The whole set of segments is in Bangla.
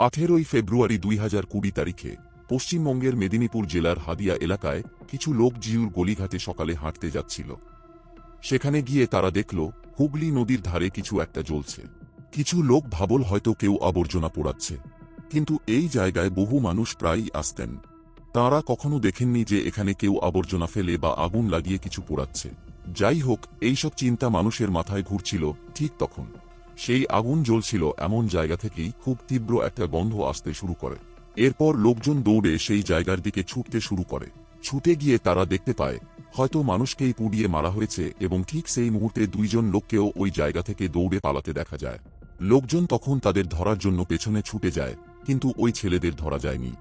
18 ফেব্রুয়ারি 2020 তারিখে পশ্চিমবঙ্গের মেদিনীপুর জেলার হাদিয়া এলাকায় কিছু লোক জিউর গলিঘাটে সকালে হাঁটতে যাচ্ছিল। সেখানে গিয়ে তারা দেখল হুগলি নদীর ধারে কিছু একটা জ্বলছে। কিছু লোক ভাবল হয়তো কেউ আবর্জনা পোড়াচ্ছে, কিন্তু এই জায়গায় বহু মানুষ প্রায়ই আসতেন। তাঁরা কখনো দেখেননি যে এখানে কেউ আবর্জনা ফেলে বা আগুন লাগিয়ে কিছু পোড়াচ্ছে। যাই হোক, এইসব চিন্তা মানুষের মাথায় ঘুরছিল। ঠিক তখন সেই আগুন জ্বলছিল এমন জায়গা থেকেই খুব তীব্র একটা গন্ধ আসতে শুরু করে। এরপর লোকজন দৌড়ে সেই জায়গার দিকে ছুটতে শুরু করে। ছুটে গিয়ে তারা দেখতে পায় হয়তো মানুষকেই পুড়িয়ে মারা হয়েছে, এবং ঠিক সেই মুহূর্তে দুইজন লোককেও ওই জায়গা থেকে দৌড়ে পালাতে দেখা যায়। লোকজন তখন তাদের ধরার জন্য পেছনে ছুটে যায়, কিন্তু ওই ছেলেদের ধরা যায়নি।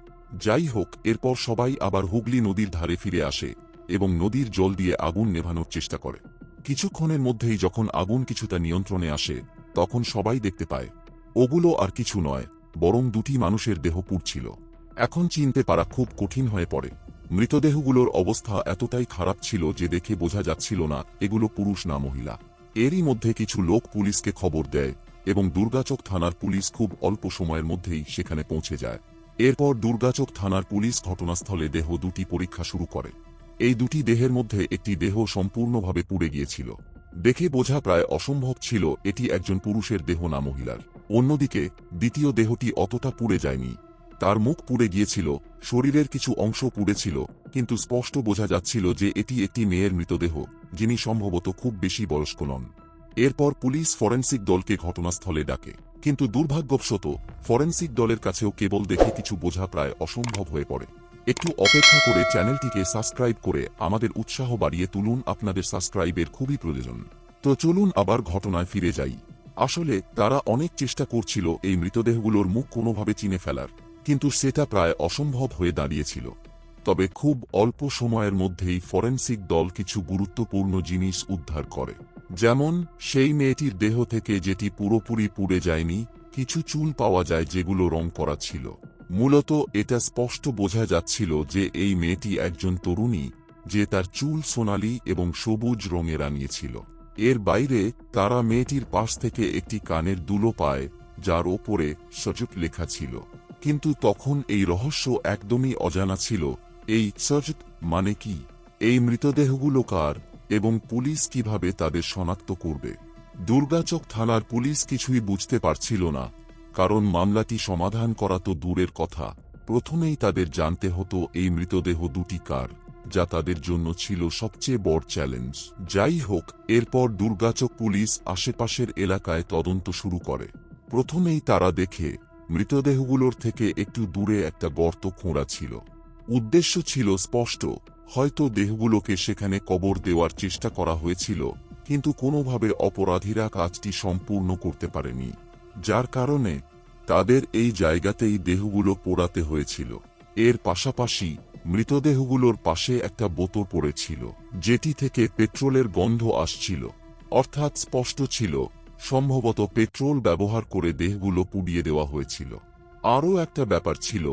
যাই হোক, এরপর সবাই আবার হুগলি নদীর ধারে ফিরে আসে এবং নদীর জল দিয়ে আগুন নেভানোর চেষ্টা করে। কিছুক্ষণের মধ্যেই যখন আগুন কিছুটা নিয়ন্ত্রণে আসে, তখন সবাই দেখতে পায় ওগুলো আর কিছু নয়, বরং দুটি মানুষের দেহ পুড়ছিল। এখন চিনতে পারা খুব কঠিন হয়ে পড়ে। মৃতদেহগুলোর অবস্থা এতটাই খারাপ ছিল যে দেখে বোঝা যাচ্ছিল না এগুলো পুরুষ না মহিলা। এরই মধ্যে কিছু লোক পুলিশকে খবর দেয় এবং দুর্গাচক থানার পুলিশ খুব অল্প সময়ের মধ্যেই সেখানে পৌঁছে যায়। এরপর দুর্গাচক থানার পুলিশ ঘটনাস্থলে দেহ দুটি পরীক্ষা শুরু করে। এই দুটি দেহের মধ্যে একটি দেহ সম্পূর্ণভাবে পুড়ে গিয়েছিল। দেখে বোঝা প্রায় অসম্ভব ছিল এটি একজন পুরুষের দেহ না মহিলার। অন্যদিকে দ্বিতীয় দেহটি অতটা পুড়ে যায়নি। তার মুখ পুড়ে গিয়েছিল, শরীরের কিছু অংশ পুড়েছিল, কিন্তু স্পষ্ট বোঝা যাচ্ছিল যে এটি একটি মেয়ের মৃতদেহ, যিনি সম্ভবত খুব বেশি বয়স্ক নন। এরপর পুলিশ ফরেনসিক দলকে ঘটনাস্থলে ডাকে, কিন্তু দুর্ভাগ্যবশত ফরেনসিক দলের কাছেও কেবল দেখে কিছু বোঝা প্রায় অসম্ভব হয়ে পড়ে। একটু অপেক্ষা করে চ্যানেলটিকে সাবস্ক্রাইব করে আমাদের উৎসাহ বাড়িয়ে তুলুন, আপনাদের সাবস্ক্রাইবের খুবই প্রয়োজন। তো চলুন আবার ঘটনায় ফিরে যাই। আসলে তারা অনেক চেষ্টা করছিল এই মৃতদেহগুলোর মুখ কোনোভাবে চিনে ফেলার, কিন্তু সেটা প্রায় অসম্ভব হয়ে দাঁড়িয়েছিল। তবে খুব অল্প সময়ের মধ্যেই ফরেনসিক দল কিছু গুরুত্বপূর্ণ জিনিস উদ্ধার করে। যেমন সেই মেয়েটির দেহ থেকে, যেটি পুরোপুরি পুড়ে যায়নি, কিছু চুল পাওয়া যায় যেগুলো রং করা ছিল। মূলত এটা স্পষ্ট বোঝা যাচ্ছিল যে এই মেয়েটি একজন তরুণী, যে তার চুল সোনালী এবং সবুজ রঙে রাঙিয়েছিল। এর বাইরে তারা মেয়েটির পাশ থেকে একটি কানের দুলো পায়, যার ওপরে সজট লেখা ছিল। কিন্তু তখন এই রহস্য একদমই অজানা ছিল। এই সজট মানে কি? এই মৃতদেহগুলো কার, এবং পুলিশ কিভাবে তাদের শনাক্ত করবে? দুর্গাচক থানার পুলিশ কিছুই বুঝতে পারছিল না, কারণ মামলাটি সমাধান করা তো দূরের কথা, প্রথমেই তাদের জানতে হতো এই মৃতদেহ দুটি কার, যা তাদের জন্য ছিল সবচেয়ে বড় চ্যালেঞ্জ। যাই হোক, এরপর দুর্গাচক পুলিশ আশেপাশের এলাকায় তদন্ত শুরু করে। প্রথমেই তারা দেখে মৃতদেহগুলোর থেকে একটু দূরে একটা গর্ত খোঁড়া ছিল। উদ্দেশ্য ছিল স্পষ্ট, হয়তো দেহগুলোকে সেখানে কবর দেওয়ার চেষ্টা করা হয়েছিল, কিন্তু কোনোভাবে অপরাধীরা কাজটি সম্পূর্ণ করতে পারেনি, যার কারণে তাদের এই জায়গাতেই দেহগুলো পোড়াতে হয়েছিল। এর পাশাপাশি মৃতদেহগুলোর পাশে একটা বোতল পড়েছিল, যেটি থেকে পেট্রোলের গন্ধ আসছিল। অর্থাৎ স্পষ্ট ছিল সম্ভবত পেট্রোল ব্যবহার করে দেহগুলো পুড়িয়ে দেওয়া হয়েছিল। আরও একটা ব্যাপার ছিল,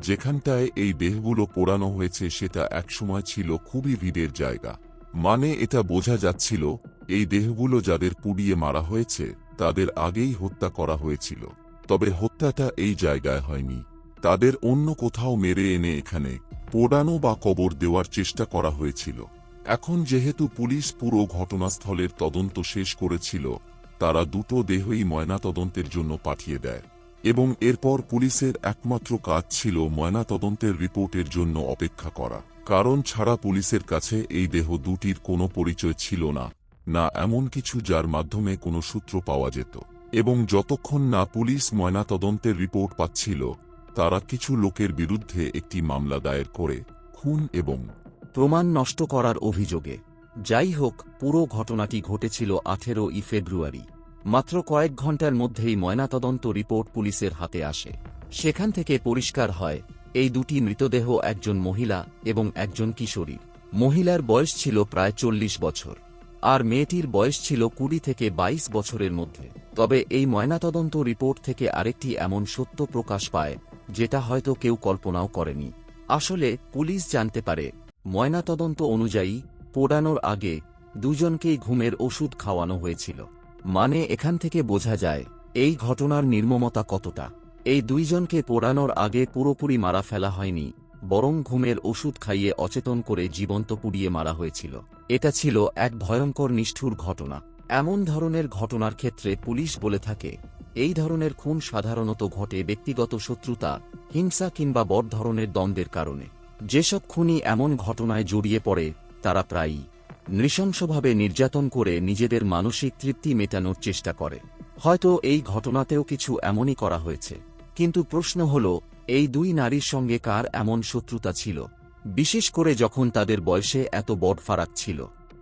যেখানটায় এই দেহগুলো পোড়ানো হয়েছে সেটা একসময় ছিল খুবই ভিড়ের জায়গা। মানে এটা বোঝা যাচ্ছিল এই দেহগুলো যাদের পুড়িয়ে মারা হয়েছে তাদের আগেই হত্যা করা হয়েছিল। তবে হত্যাটা এই জায়গায় হয়নি, তাদের অন্য কোথাও মেরে এনে এখানে পোড়ানো বা কবর দেওয়ার চেষ্টা করা হয়েছিল। এখন যেহেতু পুলিশ পুরো ঘটনাস্থলের তদন্ত শেষ করেছিল, তারা দুটো দেহই ময়নাতদন্তের জন্য পাঠিয়ে দেয়, এবং এরপর পুলিশের একমাত্র কাজ ছিল ময়নাতদন্তের রিপোর্টের জন্য অপেক্ষা করা। কারণ ছাড়া পুলিশের কাছে এই দেহ দুটির কোনো পরিচয় ছিল না, না এমন কিছু যার মাধ্যমে কোনো সূত্র পাওয়া যেত। এবং যতক্ষণ না পুলিশ ময়নাতদন্তের রিপোর্ট পাচ্ছিল, তারা কিছু লোকের বিরুদ্ধে একটি মামলা দায়ের করে খুন এবং প্রমাণ নষ্ট করার অভিযোগে। যাই হোক, পুরো ঘটনাটি ঘটেছিল 18 ফেব্রুয়ারি। মাত্র কয়েক ঘন্টার মধ্যেই ময়নাতদন্ত রিপোর্ট পুলিশের হাতে আসে। সেখান থেকে পরিষ্কার হয় এই দুটি মৃতদেহ একজন মহিলা এবং একজন কিশোরী। মহিলার বয়স ছিল প্রায় 40 বছর, আর মেয়েটির বয়স ছিল 20 থেকে 22 বছরের মধ্যে। তবে এই ময়নাতদন্ত রিপোর্ট থেকে আরেকটি এমন সত্য প্রকাশ পায়, যেটা হয়তো কেউ কল্পনাও করেনি। আসলে পুলিশ জানতে পারে ময়নাতদন্ত অনুযায়ী পোড়ানোর আগে দুজনকেই ঘুমের ওষুধ খাওয়ানো হয়েছিল। মানে এখান থেকে বোঝা যায় এই ঘটনার নির্মমতা কতটা। এই দুইজনকে পোড়ানোর আগে পুরোপুরি মারা ফেলা হয়নি, বরং ঘুমের ওষুধ খাইয়ে অচেতন করে জীবন্ত পুড়িয়ে মারা হয়েছিল। এটা ছিল এক ভয়ঙ্কর নিষ্ঠুর ঘটনা। এমন ধরনের ঘটনার ক্ষেত্রে পুলিশ বলে থাকে, এই ধরনের খুন সাধারণত ঘটে ব্যক্তিগত শত্রুতা, হিংসা কিংবা বড় ধরনের দ্বন্দ্বের কারণে। যেসব খুনি এমন ঘটনায় জড়িয়ে পড়ে তারা প্রায়ই নৃশংসভাবে নির্যাতন করে নিজেদের মানসিক তৃপ্তি মেটানোর চেষ্টা করে। হয়তো এই ঘটনাতেও কিছু এমনই করা হয়েছে। কিন্তু প্রশ্ন হল, এই দুই নারীর সঙ্গে কার এমন শত্রুতা ছিল, বিশেষ করে যখন তাদের বয়সে এত বড় ফারাক ছিল।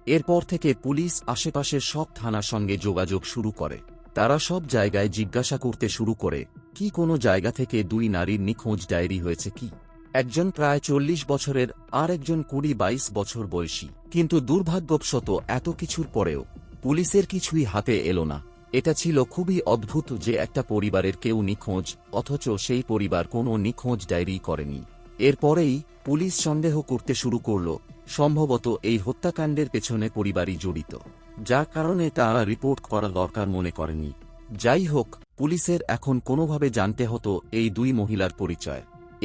এরপর থেকে পুলিশ আশেপাশের সব থানার সঙ্গে যোগাযোগ শুরু করে। তারা সব জায়গায় জিজ্ঞাসা করতে শুরু করে, কি কোনো জায়গা থেকে দুই নারীর নিখোঁজ ডায়েরি হয়েছে কি। একজন প্রায় 40 বছরের, আর একজন 20-22 বছর বয়সী। কিন্তু দুর্ভাগ্যবশত এত কিছুর পরেও পুলিশের কিছুই হাতে এলো না। এটা ছিল খুবই অদ্ভুত যে একটা পরিবারের কেউ নিখোঁজ, অথচ সেই পরিবার কোনো নিখোঁজ ডায়েরি করেনি। এরপরেই পুলিশ সন্দেহ করতে শুরু করল, সম্ভবত এই হত্যাকাণ্ডের পেছনে পরিবারই জড়িত, যার কারণে তারা রিপোর্ট করা দরকার মনে করেনি। যাই হোক, পুলিশের এখন কোনোভাবে জানতে হতো এই দুই মহিলার পরিচয়।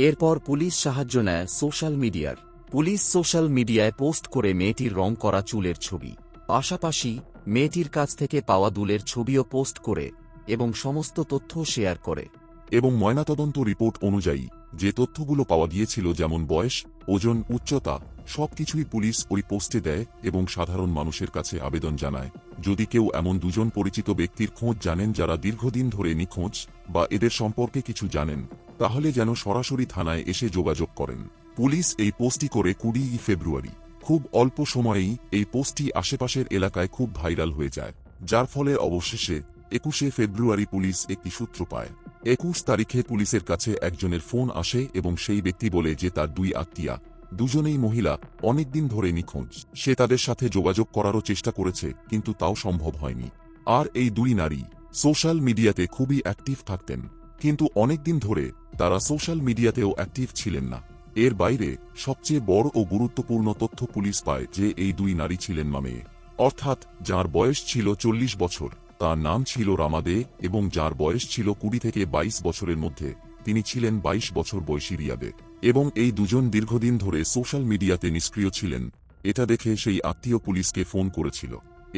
এরপর পুলিশ সাহায্য নেয় সোশ্যাল মিডিয়ার। পুলিশ সোশ্যাল মিডিয়ায় পোস্ট করে মেয়েটির রং করা চুলের ছবি, পাশাপাশি মেয়েটির কাছ থেকে পাওয়া দুলের ছবিও পোস্ট করে এবং সমস্ত তথ্য শেয়ার করে। এবং ময়নাতদন্ত রিপোর্ট অনুযায়ী যে তথ্যগুলো পাওয়া গিয়েছিল, যেমন বয়স, ওজন, উচ্চতা, সবকিছুই পুলিশ ওই পোস্টে দেয় এবং সাধারণ মানুষের কাছে আবেদন জানায়, যদি কেউ এমন দুজন পরিচিত ব্যক্তির খোঁজ জানেন যারা দীর্ঘদিন ধরে নিখোঁজ বা এদের সম্পর্কে কিছু জানেন, তাহলে যেন সরাসরি থানায় এসে যোগাযোগ করেন। পুলিশ এই পোস্টটি করে 20 ফেব্রুয়ারি। খুব অল্প সময়েই এই পোস্টটি আশেপাশের এলাকায় খুব ভাইরাল হয়ে যায়, যার ফলে অবশেষে 21 ফেব্রুয়ারি পুলিশ একটি সূত্র পায়। 21 তারিখে পুলিশের কাছে একজনের ফোন আসে এবং সেই ব্যক্তি বলে যে তার দুই আত্মীয়া, দুজনেই মহিলা, অনেকদিন ধরে নিখোঁজ। সে তাদের সাথে যোগাযোগ করারও চেষ্টা করেছে, কিন্তু তাও সম্ভব হয়নি। আর এই দুই নারী সোশ্যাল মিডিয়াতে খুবই অ্যাক্টিভ থাকতেন, কিন্তু অনেকদিন ধরে তারা সোশ্যাল মিডিয়াতেও অ্যাক্টিভ ছিলেন না। এর বাইরে সবচেয়ে বড় ও গুরুত্বপূর্ণ তথ্য পুলিশ পায় যে এই দুই নারী ছিলেন মামে, অর্থাৎ যার বয়স ছিল 40 বছর, তার নাম ছিল রামা দে, এবং যার বয়স ছিল 20 থেকে 22 বছরের মধ্যে, তিনি ছিলেন 22 বছর বয়সী রিয়া দে। এবং এই দুজন দীর্ঘদিন ধরে সোশ্যাল মিডিয়াতে নিষ্ক্রিয় ছিলেন। এটা দেখে সেই আত্মীয় পুলিশকে ফোন করেছিল।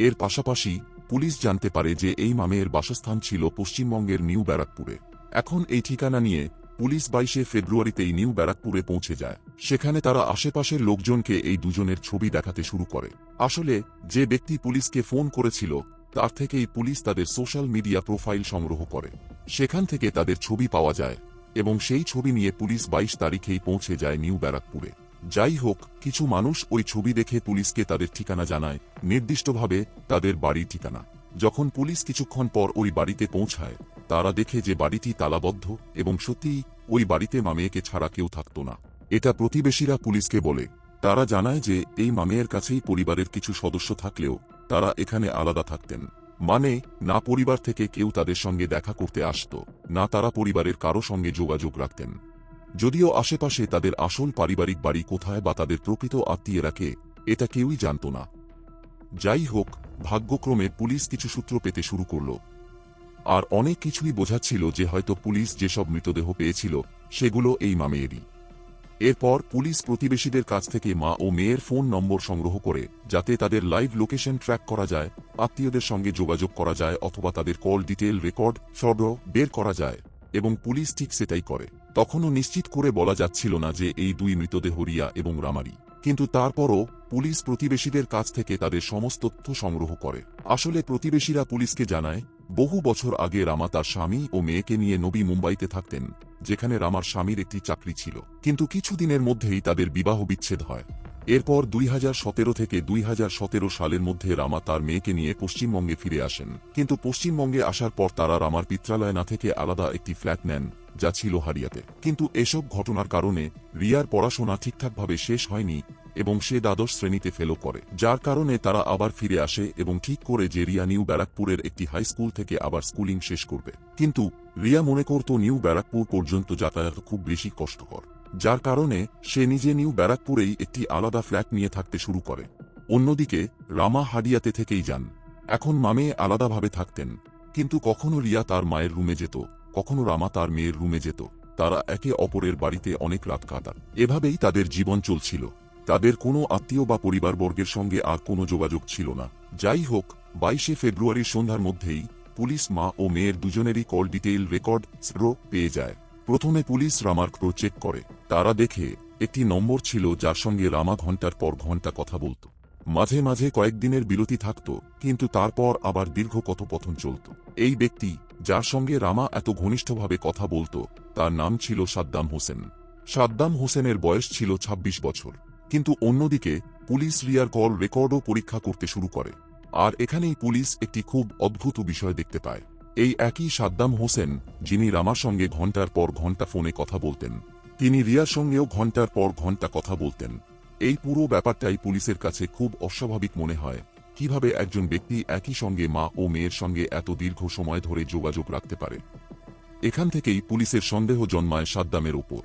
এর পাশাপাশি পুলিশ জানতে পারে যে এই মামের বাসস্থান ছিল পশ্চিমবঙ্গের নিউ ব্যারাকপুরে। এখন এই ঠিকানা নিয়ে পুলিশ 22 ফেব্রুয়ারিতেই নিউ ব্যারাকপুরে পৌঁছে যায়। সেখানে তারা আশেপাশের লোকজনকে এই দুজনের ছবি দেখাতে শুরু করে। আসলে যে ব্যক্তি পুলিশকে ফোন করেছিল তার থেকেই পুলিশ তাদের সোশ্যাল মিডিয়া প্রোফাইল সংগ্রহ করে। সেখান থেকে তাদের ছবি পাওয়া যায় এবং সেই ছবি নিয়ে পুলিশ 22 তারিখেই পৌঁছে যায় নিউ ব্যারাকপুরে। যাই হোক, কিছু মানুষ ওই ছবি দেখে পুলিশকে তাদের ঠিকানা জানায়, নির্দিষ্টভাবে তাদের বাড়ির ঠিকানা। যখন পুলিশ কিছুক্ষণ পর ওই বাড়িতে পৌঁছায়, তারা দেখে যে বাড়িটি তালাবদ্ধ এবং সত্যিই ওই বাড়িতে মামেয়কে ছাড়া কেউ থাকত না। এটা প্রতিবেশীরা পুলিশকে বলে। তারা জানায় যে এই মামেয়ের কাছেই পরিবারের কিছু সদস্য থাকলেও তারা এখানে আলাদা থাকতেন। মানে, না পরিবার থেকে কেউ তাদের সঙ্গে দেখা করতে আসত, না তারা পরিবারের কারো সঙ্গে যোগাযোগ রাখতেন। যদিও আশেপাশে তাদের আসল পারিবারিক বাড়ি কোথায় বা তাদের প্রকৃত আত্মীয়রা কে, এটা কেউই জানত না। যাই হোক, ভাগ্যক্রমে পুলিশ কিছু সূত্র পেতে শুরু করল, আর অনেক কিছুই বোঝাচ্ছিল যে হয়তো পুলিশ যেসব মৃতদেহ পেয়েছিল সেগুলো এই মামেয়েরই। এরপর পুলিশ প্রতিবেশীদের কাছ থেকে মা ও মেয়ের ফোন নম্বর সংগ্রহ করে, যাতে তাদের লাইভ লোকেশন ট্র্যাক করা যায়, আত্মীয়দের সঙ্গে যোগাযোগ করা যায় অথবা তাদের কল ডিটেল রেকর্ড সব বের করা যায়। এবং পুলিশ ঠিক সেটাই করে। তখনও নিশ্চিত করে বলা যাচ্ছিল না যে এই দুই মৃতদেহ রিয়া এবং রামারি, কিন্তু তারপরও পুলিশ প্রতিবেশীদের কাছ থেকে তাদের সমস্ত তথ্য সংগ্রহ করে। আসলে প্রতিবেশীরা পুলিশকে জানায়, বহু বছর আগে রামা তার স্বামী ও মেয়েকে নিয়ে নবী মুম্বাইতে থাকতেন, যেখানে রামার স্বামীর একটি চাকরি ছিল। কিন্তু কিছুদিনের মধ্যেই তাদের বিবাহ বিচ্ছেদ হয়। এরপর 2017 থেকে 2017 সালের মধ্যে রামা তার মেয়েকে নিয়ে পশ্চিমবঙ্গে ফিরে আসেন। কিন্তু পশ্চিমবঙ্গে আসার পর তারা রামার পিত্রালয় না থেকে আলাদা একটি ফ্ল্যাট নেন, যা ছিল হারিয়াতে। কিন্তু এসব ঘটনার কারণে রিয়ার পড়াশোনা ঠিকঠাকভাবে শেষ হয়নি এবং সে দ্বাদশ শ্রেণীতে ফেলও করে, যার কারণে তারা আবার ফিরে আসে এবং ঠিক করে যে রিয়া নিউ ব্যারাকপুরের একটি হাই স্কুল থেকে আবার স্কুলিং শেষ করবে। কিন্তু রিয়া মনে করত নিউ ব্যারাকপুর পর্যন্ত যাতায়াত খুব বেশি কষ্টকর, যার কারণে সে নিজে নিউ ব্যারাকপুরেই একটি আলাদা ফ্ল্যাট নিয়ে থাকতে শুরু করে। অন্যদিকে রামা হাডিয়াতে থেকেই যান। এখন মামে আলাদাভাবে থাকতেন, কিন্তু কখনো রিয়া তার মায়ের রুমে যেত, কখনো রামা তার মেয়ের রুমে যেত। তারা একে অপরের বাড়িতে অনেক রাত কাটাত। এভাবেই তাদের জীবন চলছিল। তাদের কোনো আত্মীয় বা পরিবারবর্গের সঙ্গে আর কোনো যোগাযোগ ছিল না। যাই হোক, 22 ফেব্রুয়ারির সন্ধ্যার মধ্যেই পুলিশ মা ও মেয়ের দুজনেরই কল ডিটেইল রেকর্ড পেয়ে যায়। প্রথমে পুলিশ রামার ক্রো চেক করে। তারা দেখে একটি নম্বর ছিল যার সঙ্গে রামা ঘন্টার পর ঘন্টা কথা বলত। মাঝে মাঝে কয়েকদিনের বিরতি থাকত, কিন্তু তারপর আবার দীর্ঘ কথোপকথন চলত। এই ব্যক্তি যার সঙ্গে রামা এত ঘনিষ্ঠভাবে কথা বলত তার নাম ছিল সাদ্দাম হোসেন। সাদ্দাম হোসেনের বয়স ছিল 26 বছর। কিন্তু অন্যদিকে পুলিশ রিয়ার কল রেকর্ডও পরীক্ষা করতে শুরু করে। আর এখানেই পুলিশ একটি খুব অদ্ভুত বিষয় দেখতে পায়। এই একই সাদ্দাম হোসেন যিনি রামার সঙ্গে ঘন্টার পর ঘন্টা ফোনে কথা বলতেন, তিনি রিয়ার সঙ্গেও ঘন্টার পর ঘন্টা কথা বলতেন। এই পুরো ব্যাপারটাই পুলিশের কাছে খুব অস্বাভাবিক মনে হয়। কিভাবে একজন ব্যক্তি একই সঙ্গে মা ও মেয়ের সঙ্গে এত দীর্ঘ সময় ধরে যোগাযোগ রাখতে পারে? এখান থেকেই পুলিশের সন্দেহ জন্মায় সাদ্দামের ওপর।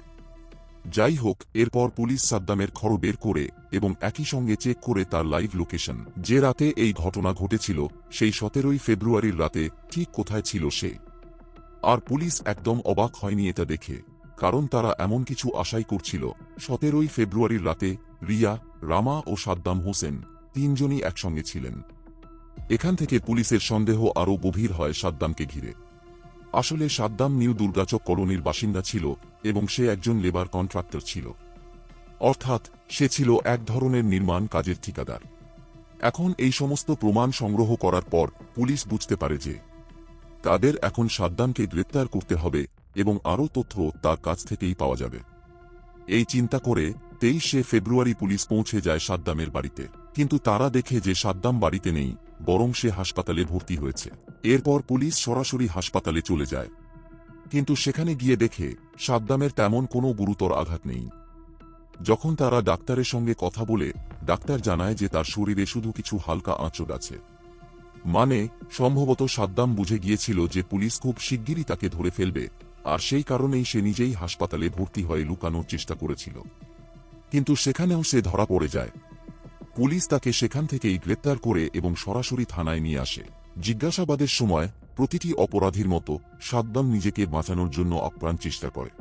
যাই হোক, এরপর পুলিশ সাদ্দামের খবর বের করে এবং একই সঙ্গে চেক করে তার লাইভ লোকেশন, যে রাতে এই ঘটনা ঘটেছিল সেই 17 ফেব্রুয়ারির রাতে ঠিক কোথায় ছিল সে। আর পুলিশ একদম অবাক হয়নি এটা দেখে, কারণ তারা এমন কিছু আশাই করছিল। 17 ফেব্রুয়ারির রাতে রিয়া, রামা ও সাদ্দাম হোসেন তিনজনই একসঙ্গে ছিলেন। এখান থেকে পুলিশের সন্দেহ আরও গভীর হয় সাদ্দামকে ঘিরে। আসলে সাদ্দাম নিউ দুর্গাচক কলোনির বাসিন্দা ছিল এবং সে একজন লেবার কন্ট্রাক্টর ছিল। অর্থাৎ সে ছিল এক ধরনের নির্মাণ কাজের ঠিকাদার। এখন এই সমস্ত প্রমাণ সংগ্রহ করার পর পুলিশ বুঝতে পারে যে তাদের এখন সাদ্দামকে গ্রেপ্তার করতে হবে এবং আরও তথ্য তার কাছ থেকেই পাওয়া যাবে। এই চিন্তা করে 23 ফেব্রুয়ারি পুলিশ পৌঁছে যায় সাদ্দামের বাড়িতে। কিন্তু তারা দেখে যে সাদ্দাম বাড়িতে নেই, বরং সে হাসপাতালে ভর্তি হয়েছে। এরপর পুলিশ সরাসরি হাসপাতালে চলে যায়। কিন্তু সেখানে গিয়ে দেখে সাদ্দামের তেমন কোনো গুরুতর আঘাত নেই। যখন তারা ডাক্তারের সঙ্গে কথা বলে, ডাক্তার জানায় যে তার শরীরে শুধু কিছু হালকা আঁচড় আছে। মানে সম্ভবত সাদ্দাম বুঝে গিয়েছিল যে পুলিশ খুব শিগগিরই তাকে ধরে ফেলবে, আর সেই কারণেই সে নিজেই হাসপাতালে ভর্তি হয়ে লুকানোর চেষ্টা করেছিল। কিন্তু সেখানেও সে ধরা পড়ে যায়। পুলিশ তাকে সেখান থেকেই গ্রেপ্তার করে এবং সরাসরি থানায় নিয়ে আসে। জিজ্ঞাসাবাদের সময় প্রতিটি অপরাধীর মতো সাদ্দাম নিজেকে বাঁচানোর জন্য আপ্রাণ চেষ্টা করে।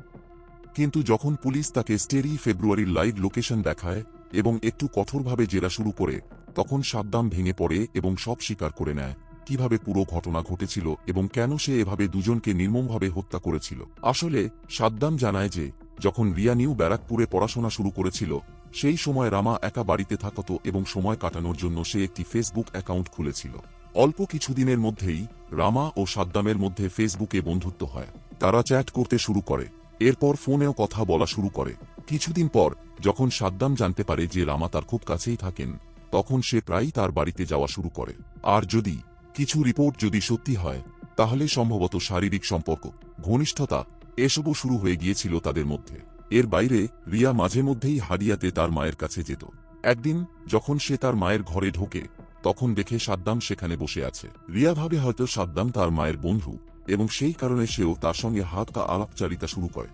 কিন্তু যখন পুলিশ তাকে 17 ফেব্রুয়ারির লাইভ লোকেশন দেখায় এবং একটু কঠোরভাবে জেরা শুরু করে, তখন সাদ্দাম ভেঙে পড়ে এবং সব স্বীকার করে নেয় কিভাবে পুরো ঘটনা ঘটেছিল এবং কেন সে এভাবে দুজনকে নির্মমভাবে হত্যা করেছিল। আসলে সাদ্দাম জানায় যে যখন রিয়া নিউ ব্যারাকপুরে পড়াশোনা শুরু করেছিল, সেই সময় রামা একা বাড়িতে থাকত এবং সময় কাটানোর জন্য সে একটি ফেসবুক অ্যাকাউন্ট খুলেছিল। অল্প কিছুদিনের মধ্যেই রামা ও সাদ্দামের মধ্যে ফেসবুকে বন্ধুত্ব হয়। তারা চ্যাট করতে শুরু করে, এরপর ফোনেও কথা বলা শুরু করে। কিছুদিন পর যখন সাদ্দাম জানতে পারে যে রামা তার খুব কাছেই থাকেন, তখন সে প্রায়ই তার বাড়িতে যাওয়া শুরু করে। আর যদি কিছু রিপোর্ট যদি সত্যি হয়, তাহলে সম্ভবত শারীরিক সম্পর্ক, ঘনিষ্ঠতা এসবও শুরু হয়ে গিয়েছিল তাদের মধ্যে। এর বাইরে রিয়া মাঝে মধ্যেই হাদিয়াতে তার মায়ের কাছে যেত। একদিন যখন সে তার মায়ের ঘরে ঢোকে, তখন দেখে সাদ্দাম সেখানে বসে আছে। রিয়া ভাবে হয়তো সাদ্দাম তার মায়ের বন্ধু এবং সেই কারণে সেও তার সঙ্গে হালকা আলাপচারিতা শুরু করে।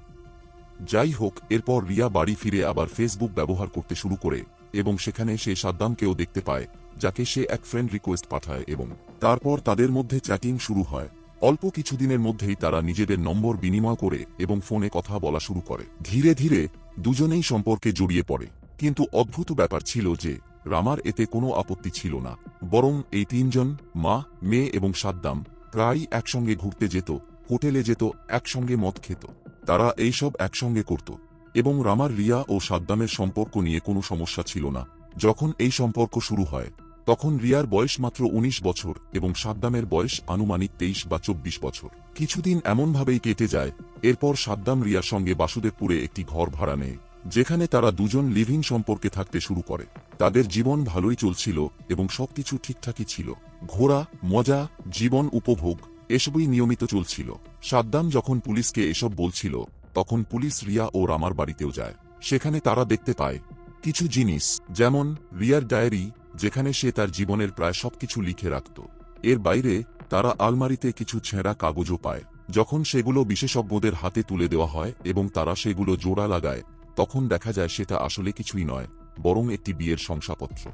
যাই হোক, এরপর রিয়া বাড়ি ফিরে আবার ফেসবুক ব্যবহার করতে শুরু করে এবং সেখানে সে সাদ্দামকেও দেখতে পায়, যাকে সে এক ফ্রেন্ড রিকোয়েস্ট পাঠায় এবং তারপর তাদের মধ্যে চ্যাটিং শুরু হয়। অল্প কিছুদিনের মধ্যেই তারা নিজেদের নম্বর বিনিময় করে এবং ফোনে কথা বলা শুরু করে। ধীরে ধীরে দুজনেই সম্পর্কে জড়িয়ে পড়ে। কিন্তু অদ্ভুত ব্যাপার ছিল যে রামার এতে কোনো আপত্তি ছিল না, বরং এই তিনজন, মা, মেয়ে এবং সাদ্দাম, প্রায়ই একসঙ্গে ঘুরতে যেত, হোটেলে যেত, একসঙ্গে মদ খেত। তারা এইসব একসঙ্গে করত এবং রামার রিয়া ও সাদ্দামের সম্পর্ক নিয়ে কোনো সমস্যা ছিল না। যখন এই সম্পর্ক শুরু হয়, তখন রিয়ার বয়স মাত্র 19 বছর এবং সাদ্দামের বয়স আনুমানিক 23 বা 24 বছর। কিছুদিন এমনভাবেই কেটে যায়। এরপর সাদ্দাম রিয়ার সঙ্গে বাসুদেবপুরে একটি ঘর ভাড়া নেয়, যেখানে তারা দুজন লিভিং সম্পর্কে থাকতে শুরু করে। তাদের জীবন ভালোই চলছিল এবং সবকিছু ঠিকঠাকই ছিল। ঘোরা, মজা, জীবন উপভোগ এসবই নিয়মিত চলছিল। সাদ্দাম যখন পুলিশকে এসব বলছিল, তখন পুলিশ রিয়া ও রামার বাড়িতেও যায়। সেখানে তারা দেখতে পায় কিছু জিনিস, যেমন রিয়ার ডায়েরি, যেখানে সে তার জীবনের প্রায় সবকিছু লিখে রাখত। এর বাইরে তারা আলমারিতে কিছু ছেঁড়া কাগজও পায়। যখন সেগুলো বিশেষজ্ঞদের হাতে তুলে দেওয়া হয় এবং তারা সেগুলো জোড়া লাগায়, তখন দেখা যায় সেটা আসলে কিছুই নয়, বরং একটি বিয়ের শংসাপত্র।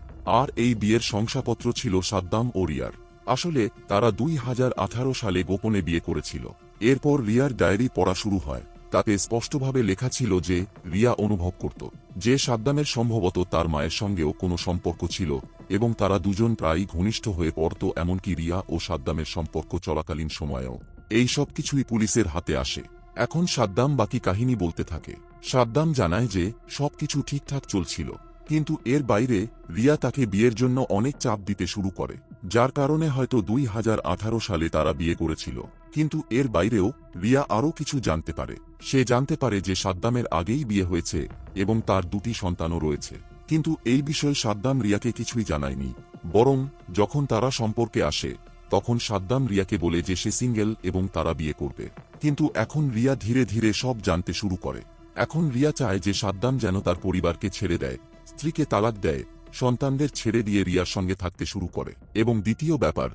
আর এই বিয়ের শংসাপত্র ছিল সাদ্দাম ও রিয়ার। আসলে তারা 2018 সালে গোপনে বিয়ে করেছিল। এরপর রিয়ার ডায়েরি পড়া শুরু হয়। তাতে স্পষ্টভাবে লেখা ছিল যে রিয়া অনুভব করত যে সাদ্দামের সম্ভবত তার মায়ের সঙ্গেও কোনো সম্পর্ক ছিল এবং তারা দুজন প্রায়ই ঘনিষ্ঠ হয়ে পড়ত, এমনকি রিয়া ও সাদ্দামের সম্পর্ক চলাকালীন সময়েও। এই সব কিছুই পুলিশের হাতে আসে। এখন সাদ্দাম বাকি কাহিনী বলতে থাকে। সাদ্দাম জানায় যে সবকিছু ঠিকঠাক চলছিল, কিন্তু এর বাইরে রিয়া তাকে বিয়ের জন্য অনেক চাপ দিতে শুরু করে, যার কারণে হয়তো 2018 সালে তারা বিয়ে করেছিল। কিন্তু এর বাইরেও রিয়া আরও কিছু জানতে পারে। সে জানতে পারে যে সাদ্দামের আগেই বিয়ে হয়েছে এবং তার 2টি সন্তানও রয়েছে। কিন্তু এই বিষয়ে সাদ্দাম রিয়াকে কিছুই জানায়নি। বরং যখন তারা সম্পর্কে আসে তখন সাদ্দাম রিয়াকে বলে যে সে সিঙ্গেল এবং তারা বিয়ে করবে। কিন্তু এখন রিয়া ধীরে ধীরে সব জানতে শুরু করে। এখন রিয়া চায় যে সাদ্দাম যেন তার পরিবারকে ছেড়ে দেয়, স্ত্রীকে তালাক দেয়, সন্তানদের ছেড়ে দিয়ে রিয়ার সঙ্গে থাকতে শুরু করে। এবং দ্বিতীয় ব্যাপার,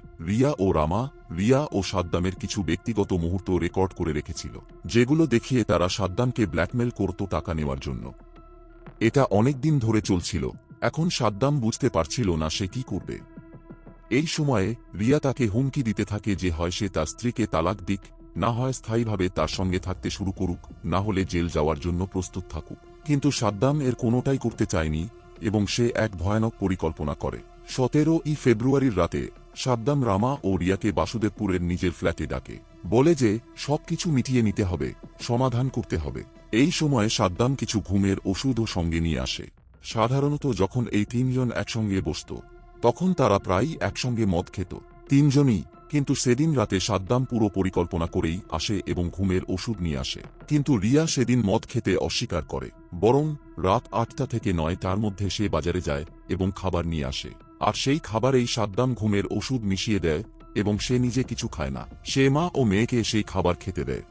রিয়া ও সাদ্দামের কিছু ব্যক্তিগত মুহূর্ত রেকর্ড করে রেখেছিল, যেগুলো দেখিয়ে তারা সাদ্দামকে ব্ল্যাকমেল করত টাকা নেওয়ার জন্য। এটা অনেক দিন ধরে চলছিল। এখন সাদ্দাম বুঝতে পারছিল না সে কি করবে। এই সময়ে রিয়া তাকে হুমকি দিতে থাকে যে হয় সে তার স্ত্রীকে তালাক দিক, না হয় স্থায়ীভাবে তার সঙ্গে থাকতে শুরু করুক, না হলে জেল যাওয়ার জন্য প্রস্তুত থাকুক। কিন্তু সাদ্দাম এর কোনোটাই করতে চায়নি এবং সে এক ভয়ানক পরিকল্পনা করে। 17 ফেব্রুয়ারির রাতে সাদ্দাম রামা ও রিয়াকে বাসুদেবপুরের নিজের ফ্ল্যাটে ডাকে, বলে যে সবকিছু মিটিয়ে নিতে হবে, সমাধান করতে হবে। এই সময়ে সাদ্দাম কিছু ঘুমের ওষুধও সঙ্গে নিয়ে আসে। সাধারণত যখন এই তিনজন একসঙ্গে বসত তখন তারা প্রায়ই একসঙ্গে মদ খেত, তিনজনই। কিন্তু সেদিন রাতে সাদ্দাম পুরো পরিকল্পনা করেই আসে এবং ঘুমের ওষুধ নিয়ে আসে। কিন্তু রিয়া সেদিন মদ খেতে অস্বীকার করে, বরং রাত 8টা থেকে 9টার মধ্যে সে বাজারে যায় এবং খাবার নিয়ে আসে। আর সেই খাবারেই সাদ্দাম ঘুমের ওষুধ মিশিয়ে দেয় এবং সে নিজে কিছু খায় না। সে মা ও মেয়েকে সেই খাবার খেতে দেয়।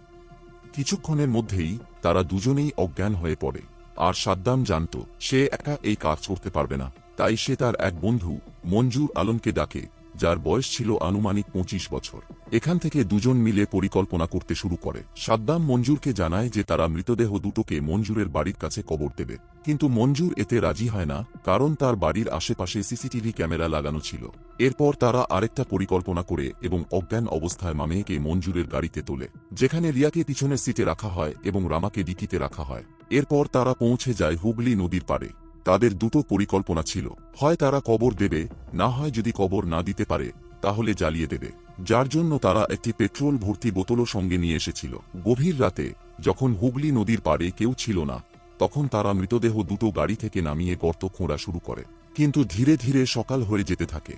কিছুক্ষণের মধ্যেই তারা দুজনেই অজ্ঞান হয়ে পড়ে। আর সাদ্দাম জানত সে একা এই কাজ করতে পারবে না, তাই সে তার এক বন্ধু মঞ্জুর আলমকে ডাকে, যার বয়স ছিল আনুমানিক 25 বছর। এখান থেকে দুজন মিলে পরিকল্পনা করতে শুরু করে। সাদ্দাম মঞ্জুরকে জানায় যে তারা মৃতদেহ দুটোকে মঞ্জুরের বাড়ির কাছে কবর দেবে, কিন্তু মঞ্জুর এতে রাজি হয় না, কারণ তার বাড়ির আশেপাশে সিসিটিভি ক্যামেরা লাগানো ছিল। এরপর তারা আরেকটা পরিকল্পনা করে এবং অজ্ঞান অবস্থায় মামেকে মঞ্জুরের গাড়িতে তোলে, যেখানে রিয়াকে পিছনের সিটে রাখা হয় এবং রামাকে ডিকিতে রাখা হয়। এরপর তারা পৌঁছে যায় হুগলি নদীর পাড়ে। তাদের দুটো পরিকল্পনা ছিল, হয় তারা কবর দেবে, না হয় যদি কবর না দিতে পারে তাহলে জ্বালিয়ে দেবে, যার জন্য তারা একটি পেট্রোল ভর্তি বোতলও সঙ্গে নিয়ে এসেছিল। গভীর রাতে যখন হুগলি নদীর পাড়ে কেউ ছিল না, তখন তারা মৃতদেহ দুটো গাড়ি থেকে নামিয়ে গর্ত খোঁড়া শুরু করে। কিন্তু ধীরে ধীরে সকাল হয়ে যেতে থাকে,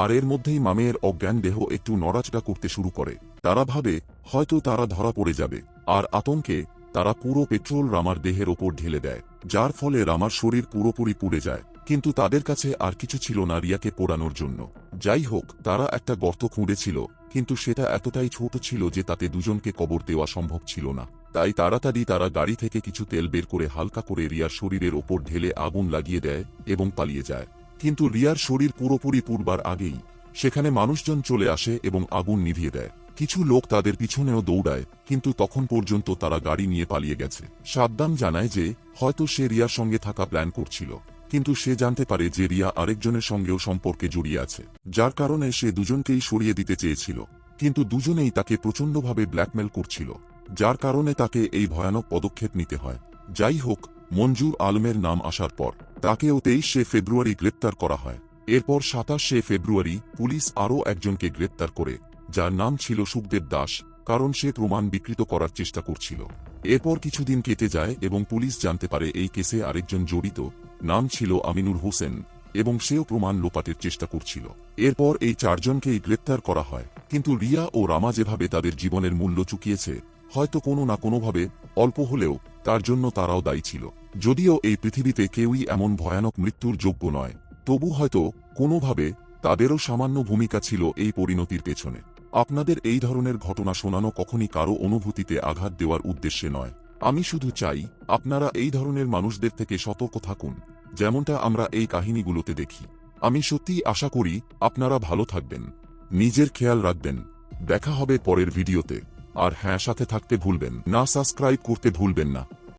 আর এর মধ্যেই মামের অজ্ঞান দেহ একটু নড়াচড়া করতে শুরু করে। তারা ভাবে হয়তো তারা ধরা পড়ে যাবে, আর আতঙ্কে তারা পুরো পেট্রোল রামার দেহের ওপর ঢেলে দেয়, যার ফলে রামার শরীর পুরোপুরি পুড়ে যায়। কিন্তু তাদের কাছে আর কিছু ছিল না রিয়াকে পোড়ানোর জন্য। যাই হোক, তারা একটা গর্ত খুঁড়েছিল, কিন্তু সেটা এতটাই ছোট ছিল যে তাতে দুজনকে কবর দেওয়া সম্ভব ছিল না। তাই তাড়াতাড়ি তারা গাড়ি থেকে কিছু তেল বের করে হালকা করে রিয়ার শরীরের ওপর ঢেলে আগুন লাগিয়ে দেয় এবং পালিয়ে যায়। কিন্তু রিয়ার শরীর পুরোপুরি পুড়বার আগেই সেখানে মানুষজন চলে আসে এবং আগুন নিভিয়ে দেয়। কিছু লোক তাদের পিছনেও দৌড়ায়, কিন্তু তখন পর্যন্ত তারা গাড়ি নিয়ে পালিয়ে গেছে। সাদ্দাম জানায় যে হয়তো সে রিয়ার সঙ্গে থাকা প্ল্যান করছিল, কিন্তু সে জানতে পারে যে রিয়া আরেকজনের সঙ্গেও সম্পর্কে জড়িয়ে আছে, যার কারণে সে দুজনকেই সরিয়ে দিতে চেয়েছিল। কিন্তু দুজনেই তাকে প্রচণ্ডভাবে ব্ল্যাকমেল করছিল, যার কারণে তাকে এই ভয়ানক পদক্ষেপ নিতে হয়। যাই হোক, মঞ্জুর আলমের নাম আসার পর তাকেও 23 ফেব্রুয়ারি গ্রেপ্তার করা হয়। এরপর 27 ফেব্রুয়ারি পুলিশ আরও একজনকে গ্রেপ্তার করে, যার নাম ছিল সুখদেব দাস, কারণ সে প্রমাণ বিকৃত করার চেষ্টা করছিল। এরপর কিছুদিন কেটে যায় এবং পুলিশ জানতে পারে এই কেসে আরেকজন জড়িত, নাম ছিল আমিনুর হোসেন, এবং সেও প্রমাণ লোপাটের চেষ্টা করছিল। এরপর এই চারজনকেই গ্রেপ্তার করা হয়। কিন্তু রিয়া ও রামা যেভাবে তাদের জীবনের মূল্য চুকিয়েছে, হয়তো কোনো না কোনোভাবে, অল্প হলেও, তার জন্য তারাও দায়ী ছিল। যদিও এই পৃথিবীতে কেউই এমন ভয়ানক মৃত্যুর যোগ্য নয়, তবু হয়তো কোনোভাবে তাদেরও সামান্য ভূমিকা ছিল এই পরিণতির পেছনে। আপনাদের এই ধরনের ঘটনা শোনানো কখনই কারো অনুভূতিতে আঘাত দেওয়ার উদ্দেশ্যে নয়। আমি শুধু চাই আপনারা এই ধরনের মানুষদের থেকে সতর্ক থাকুন, যেমনটা আমরা এই কাহিনীগুলোতে দেখি। আমি সত্যিই আশা করি আপনারা ভালো থাকবেন, নিজের খেয়াল রাখবেন। দেখা হবে পরের ভিডিওতে। আর হ্যাঁ, সাথে থাকতে ভুলবেন না, সাবস্ক্রাইব করতে ভুলবেন না।